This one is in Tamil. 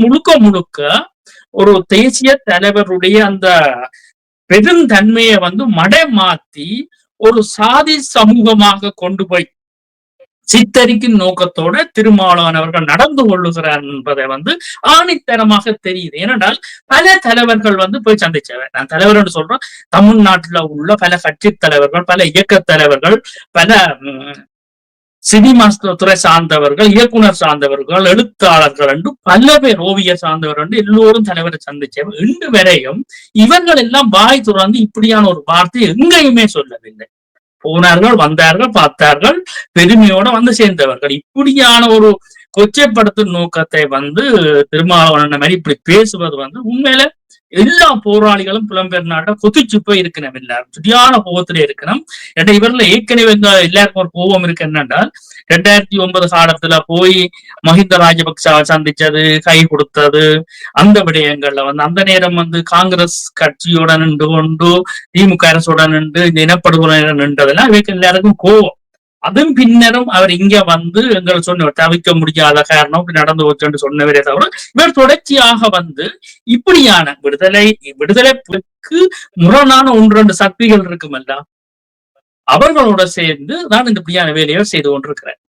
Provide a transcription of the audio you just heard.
முழுக்க முழுக்க ஒரு தேசிய தலைவருடைய அந்த பெருந்தன்மையை மடைமாத்தி ஒரு சாதி சமூகமாக கொண்டு போய் சித்தரிக்கும் நோக்கத்தோட திருமாவளவன் அவர்கள் நடந்து கொள்ளுகிறார் என்பதை ஆணித்தரமாக தெரியுது. ஏனென்றால் பல தலைவர்கள் போய் சந்திச்சவர். நான் தலைவர் என்று சொல்றேன், தமிழ்நாட்டுல உள்ள பல கட்சி தலைவர்கள், பல இயக்க தலைவர்கள், பல சினிமா துறை சார்ந்தவர்கள், இயக்குனர் சார்ந்தவர்கள், எழுத்தாளர்கள் என்று பல பேர், ஓவியர் சார்ந்தவர் என்று எல்லோரும் தலைவரை சந்திச்சவர். இன்று வரையும் இவர்கள் எல்லாம் வாய் துறந்து இப்படியான ஒரு வார்த்தை எங்கேயுமே சொல்லவில்லை. போனார்கள், வந்தார்கள், பார்த்தார்கள், பெருமையோட சேர்ந்தவர்கள். இப்படியான ஒரு கொச்சைப்படுத்தும் நோக்கத்தை திருமாவளவன் மாதிரி இப்படி பேசுவது உண்மையில எல்லா போராளிகளும் புலம்பெயர் நாட்டை கொதிச்சு போய் இருக்கணும். எல்லாரும் சரியான கோபத்திலே இருக்கணும். இவர்ல ஏற்கனவே எல்லாருக்கும் ஒரு கோபம் இருக்கு. என்னென்றால் 2009 காலத்துல போய் மஹிந்த ராஜபக்சவை சந்திச்சது, கை கொடுத்தது, அந்த விடயங்கள்ல அந்த நேரம் காங்கிரஸ் கட்சியோட நின்று கொண்டு திமுக அரசுட நின்று இந்த இனப்படுகொலை நின்றதெல்லாம் இவைக்கு எல்லாருக்கும் கோபம். அதுவும் பின்னரும் அவர் இங்க எங்களை சொன்னவர் தவிர்க்க முடியாத காரணம் நடந்து போச்சு சொன்னவரே தவிர இவர் தொடர்ச்சியாக இப்படியான விடுதலைக்கு முரணான 1-2 சக்திகள் இருக்குமல்ல, அவர்களோட சேர்ந்து நான் இந்த இப்படியான வேலையை செய்து கொண்டிருக்கிறேன்.